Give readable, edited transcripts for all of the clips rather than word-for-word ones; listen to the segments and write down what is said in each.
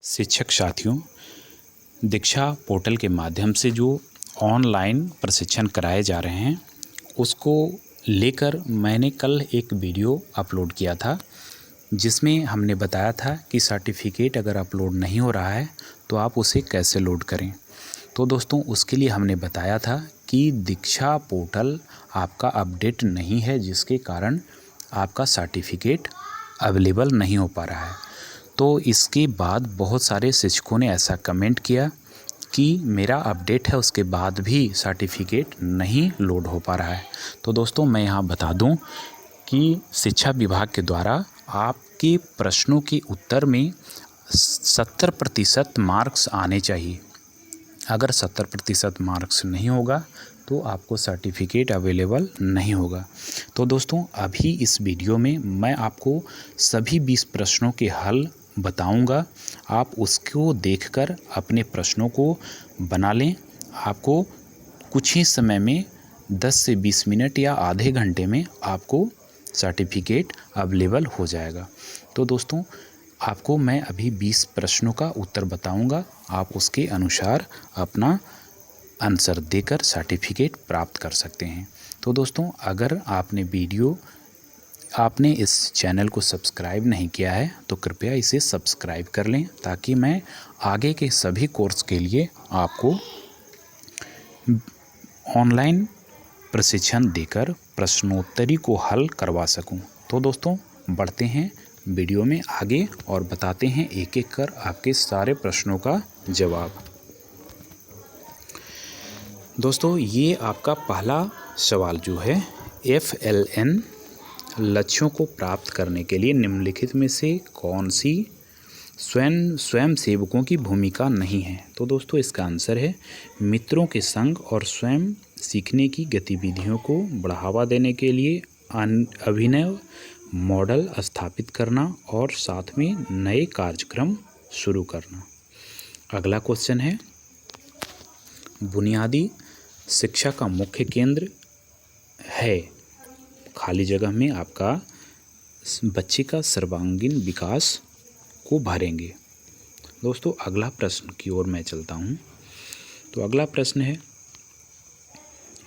शिक्षक साथियों, दीक्षा पोर्टल के माध्यम से जो ऑनलाइन प्रशिक्षण कराए जा रहे हैं उसको लेकर मैंने कल एक वीडियो अपलोड किया था, जिसमें हमने बताया था कि सर्टिफिकेट अगर अपलोड नहीं हो रहा है तो आप उसे कैसे लोड करें। तो दोस्तों, उसके लिए हमने बताया था कि दीक्षा पोर्टल आपका अपडेट नहीं है, जिसके कारण आपका सर्टिफिकेट अवेलेबल नहीं हो पा रहा है। तो इसके बाद बहुत सारे शिक्षकों ने ऐसा कमेंट किया कि मेरा अपडेट है, उसके बाद भी सर्टिफिकेट नहीं लोड हो पा रहा है। तो दोस्तों, मैं यहाँ बता दूं कि शिक्षा विभाग के द्वारा आपके प्रश्नों के उत्तर में 70% मार्क्स आने चाहिए। अगर 70% मार्क्स नहीं होगा तो आपको सर्टिफिकेट अवेलेबल नहीं होगा। तो दोस्तों, अभी इस वीडियो में मैं आपको सभी 20 प्रश्नों के हल बताऊंगा। आप उसको देखकर अपने प्रश्नों को बना लें। आपको कुछ ही समय में 10 से 20 मिनट या आधे घंटे में आपको सर्टिफिकेट अवेलेबल हो जाएगा। तो दोस्तों, आपको मैं अभी 20 प्रश्नों का उत्तर बताऊंगा। आप उसके अनुसार अपना आंसर देकर सर्टिफिकेट प्राप्त कर सकते हैं। तो दोस्तों, अगर आपने इस चैनल को सब्सक्राइब नहीं किया है तो कृपया इसे सब्सक्राइब कर लें, ताकि मैं आगे के सभी कोर्स के लिए आपको ऑनलाइन प्रशिक्षण देकर प्रश्नोत्तरी को हल करवा सकूं। तो दोस्तों, बढ़ते हैं वीडियो में आगे और बताते हैं एक एक कर आपके सारे प्रश्नों का जवाब। दोस्तों, ये आपका पहला सवाल जो है, FLN लक्ष्यों को प्राप्त करने के लिए निम्नलिखित में से कौन सी स्वयं सेवकों की भूमिका नहीं है। तो दोस्तों, इसका आंसर है मित्रों के संग और स्वयं सीखने की गतिविधियों को बढ़ावा देने के लिए अभिनव मॉडल स्थापित करना और साथ में नए कार्यक्रम शुरू करना। अगला क्वेश्चन है, बुनियादी शिक्षा का मुख्य केंद्र है, खाली जगह में आपका बच्चे का सर्वांगीण विकास को भरेंगे। दोस्तों, अगला प्रश्न की ओर मैं चलता हूं। तो अगला प्रश्न है,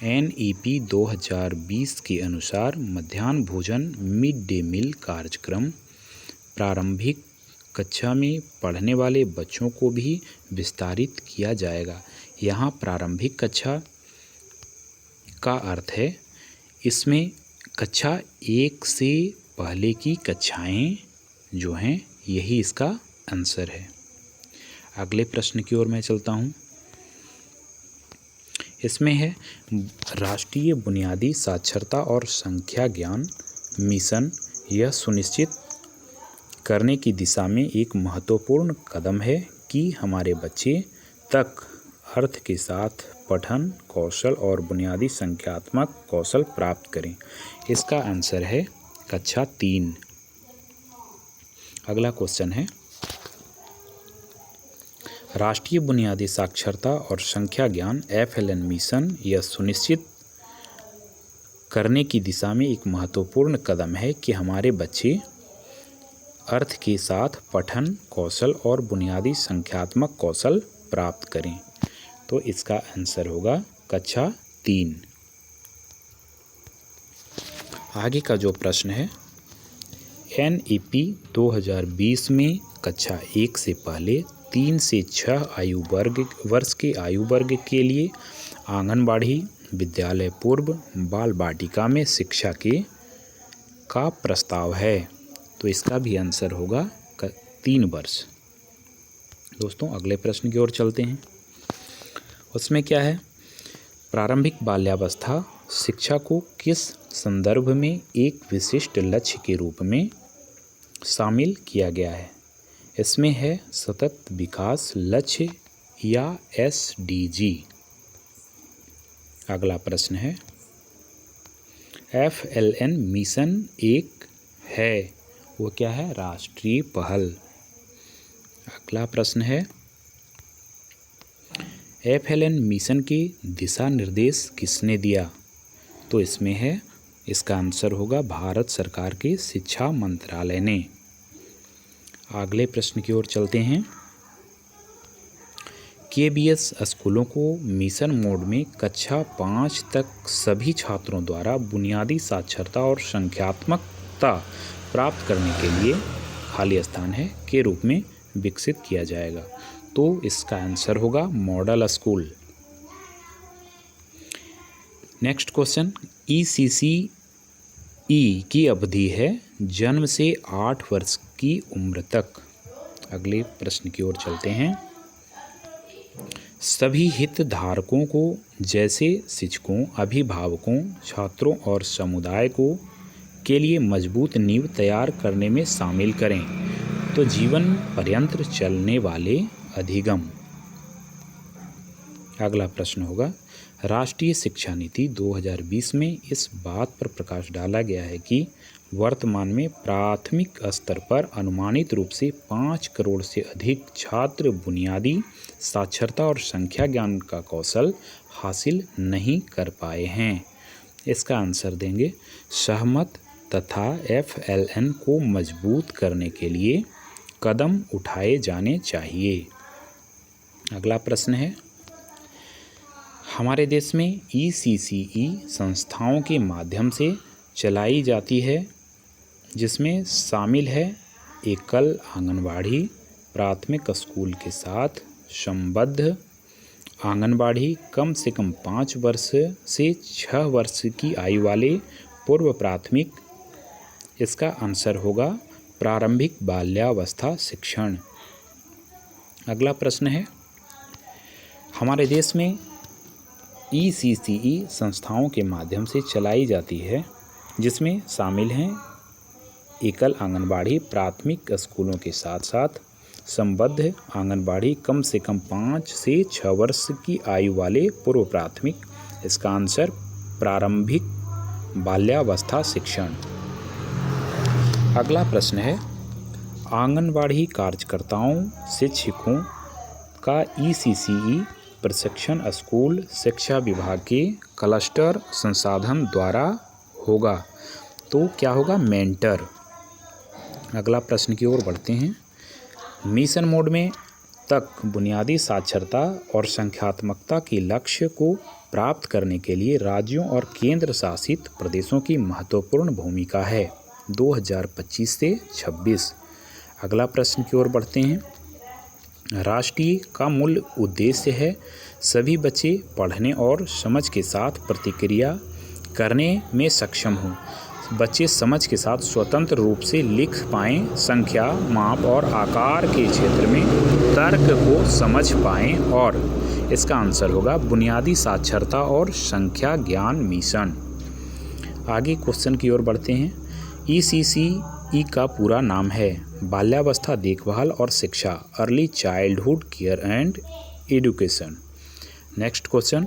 NEP 2020 के अनुसार मध्याह्न भोजन मिड डे मील कार्यक्रम प्रारंभिक कक्षा में पढ़ने वाले बच्चों को भी विस्तारित किया जाएगा। यहाँ प्रारंभिक कक्षा का अर्थ है इसमें कक्षा 1 से पहले की कक्षाएं जो हैं, यही इसका आंसर है। अगले प्रश्न की ओर मैं चलता हूं। इसमें है, राष्ट्रीय बुनियादी साक्षरता और संख्या ज्ञान मिशन यह सुनिश्चित करने की दिशा में एक महत्वपूर्ण कदम है कि हमारे बच्चे तक अर्थ के साथ पठन कौशल और बुनियादी संख्यात्मक कौशल प्राप्त करें। इसका आंसर है कक्षा 3। अगला क्वेश्चन है, राष्ट्रीय बुनियादी साक्षरता और संख्या ज्ञान FLN मिशन यह सुनिश्चित करने की दिशा में एक महत्वपूर्ण कदम है कि हमारे बच्चे अर्थ के साथ पठन कौशल और बुनियादी संख्यात्मक कौशल प्राप्त करें। तो इसका आंसर होगा कक्षा 3। आगे का जो प्रश्न है, NEP 2020 में कक्षा 1 से पहले 3 से 6 वर्ष के आयु वर्ग के लिए आंगनबाड़ी विद्यालय पूर्व बाल बाटिका में शिक्षा का प्रस्ताव है। तो इसका भी आंसर होगा 3 वर्ष। दोस्तों, अगले प्रश्न की ओर चलते हैं। उसमें क्या है, प्रारंभिक बाल्यावस्था शिक्षा को किस संदर्भ में एक विशिष्ट लक्ष्य के रूप में शामिल किया गया है। इसमें है सतत विकास लक्ष्य या SDG। अगला प्रश्न है, FLN मिशन एक है, वो क्या है, राष्ट्रीय पहल। अगला प्रश्न है, FLN मिशन के दिशा निर्देश किसने दिया। तो इसमें है, इसका आंसर होगा भारत सरकार के शिक्षा मंत्रालय ने। अगले प्रश्न की ओर चलते हैं। केबीएस स्कूलों को मिशन मोड में कक्षा 5 तक सभी छात्रों द्वारा बुनियादी साक्षरता और संख्यात्मकता प्राप्त करने के लिए खाली स्थान है के रूप में विकसित किया जाएगा। तो इसका आंसर होगा model school. Next question, ECCE की अवधि है जन्म से 8 वर्ष की उम्र तक। अगले प्रश्न की ओर चलते हैं। सभी हितधारकों को जैसे शिक्षकों, अभिभावकों, छात्रों और समुदाय को के लिए मजबूत नींव तैयार करने में शामिल करें। तो जीवन पर्यंत चलने वाले अधिगम। अगला प्रश्न होगा, राष्ट्रीय शिक्षा नीति 2020 में इस बात पर प्रकाश डाला गया है कि वर्तमान में प्राथमिक स्तर पर अनुमानित रूप से 5 करोड़ से अधिक छात्र बुनियादी साक्षरता और संख्या ज्ञान का कौशल हासिल नहीं कर पाए हैं। इसका आंसर देंगे सहमत तथा FLN को मजबूत करने के लिए कदम उठाए जाने चाहिए। अगला प्रश्न है, हमारे देश में ECCE संस्थाओं के माध्यम से चलाई जाती है, जिसमें शामिल है एकल आंगनबाड़ी, प्राथमिक स्कूल के साथ संबद्ध आंगनबाड़ी, कम से कम 5 वर्ष से 6 वर्ष की आयु वाले पूर्व प्राथमिक। इसका आंसर होगा प्रारंभिक बाल्यावस्था शिक्षण। अगला प्रश्न है, हमारे देश में ECCE संस्थाओं के माध्यम से चलाई जाती है, जिसमें शामिल हैं एकल आंगनबाड़ी, प्राथमिक स्कूलों के साथ साथ संबद्ध आंगनबाड़ी, कम से कम 5 से 6 वर्ष की आयु वाले पूर्व प्राथमिक। इसका आंसर प्रारंभिक बाल्यावस्था शिक्षण। अगला प्रश्न है, आंगनबाड़ी कार्यकर्ताओं शिक्षकों का ECCE प्रशिक्षण स्कूल शिक्षा विभाग के क्लस्टर संसाधन द्वारा होगा। तो क्या होगा? मेंटर। अगला प्रश्न की ओर बढ़ते हैं। मिशन मोड में तक बुनियादी साक्षरता और संख्यात्मकता के लक्ष्य को प्राप्त करने के लिए राज्यों और केंद्र शासित प्रदेशों की महत्वपूर्ण भूमिका है 2025 से 26। अगला प्रश्न की ओर बढ़ते हैं। राष्ट्रीय का मूल उद्देश्य है सभी बच्चे पढ़ने और समझ के साथ प्रतिक्रिया करने में सक्षम हों। बच्चे समझ के साथ स्वतंत्र रूप से लिख पाएं, संख्या, माप और आकार के क्षेत्र में तर्क को समझ पाएं। और इसका आंसर होगा बुनियादी साक्षरता और संख्या ज्ञान मिशन। आगे क्वेश्चन की ओर बढ़ते हैं। ECCE का पूरा नाम है बाल्यावस्था देखभाल और शिक्षा, early childhood care and education. Next question.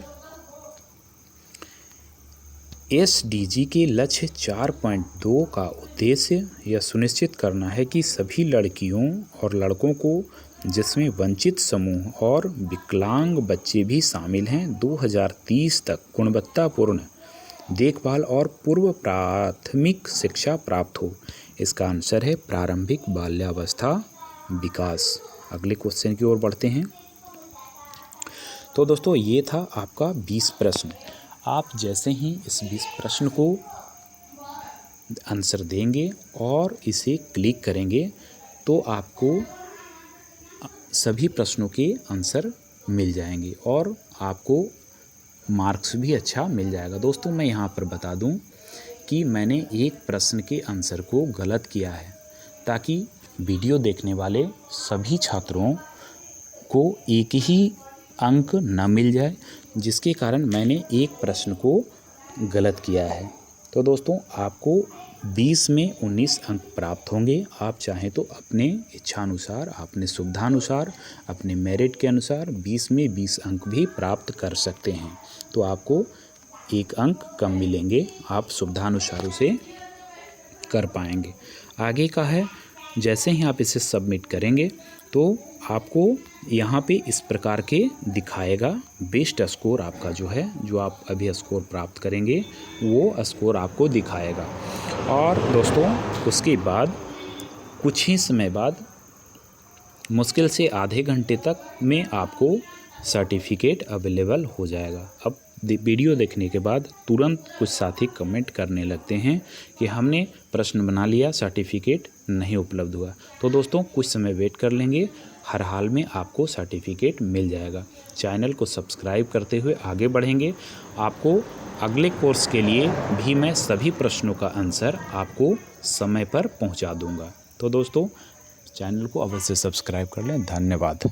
SDG के लक्ष्य 4.2 का उद्देश्य यह सुनिश्चित करना है कि सभी लड़कियों और लड़कों को, जिसमें वंचित समूह और विकलांग बच्चे भी शामिल हैं, 2030 तक गुणवत्तापूर्ण देखभाल और पूर्व प्राथमिक शिक्षा प्राप्त हो। इसका आंसर है प्रारंभिक बाल्यावस्था विकास। अगले क्वेश्चन की ओर बढ़ते हैं। तो दोस्तों ये था आपका 20 प्रश्न। आप जैसे ही इस 20 प्रश्न को आंसर देंगे और इसे क्लिक करेंगे तो आपको सभी प्रश्नों के आंसर मिल जाएंगे और आपको मार्क्स भी अच्छा मिल जाएगा। दोस्तों मैं यहाँ पर बता दूँ कि मैंने एक प्रश्न के आंसर को गलत किया है ताकि वीडियो देखने वाले सभी छात्रों को एक ही अंक न मिल जाए, जिसके कारण मैंने एक प्रश्न को गलत किया है। तो दोस्तों आपको 20 में 19 अंक प्राप्त होंगे। आप चाहें तो अपने इच्छानुसार, अपने सुविधानुसार, अपने मेरिट के अनुसार 20 में 20 अंक भी प्राप्त कर सकते हैं। तो आपको एक अंक कम मिलेंगे, आप सुविधानुसार उसे कर पाएंगे। आगे का है, जैसे ही आप इसे सबमिट करेंगे तो आपको यहाँ पे इस प्रकार के दिखाएगा बेस्ट स्कोर आपका जो है, जो आप अभी स्कोर प्राप्त करेंगे वो स्कोर आपको दिखाएगा। और दोस्तों उसके बाद कुछ ही समय बाद, मुश्किल से आधे घंटे तक में आपको सर्टिफिकेट अवेलेबल हो जाएगा। अब वीडियो देखने के बाद तुरंत कुछ साथी कमेंट करने लगते हैं कि हमने प्रश्न बना लिया, सर्टिफिकेट नहीं उपलब्ध हुआ। तो दोस्तों कुछ समय वेट कर लेंगे, हर हाल में आपको सर्टिफिकेट मिल जाएगा। चैनल को सब्सक्राइब करते हुए आगे बढ़ेंगे। आपको अगले कोर्स के लिए भी मैं सभी प्रश्नों का आंसर आपको समय पर पहुंचा दूंगा। तो दोस्तों चैनल को अवश्य सब्सक्राइब कर लें। धन्यवाद।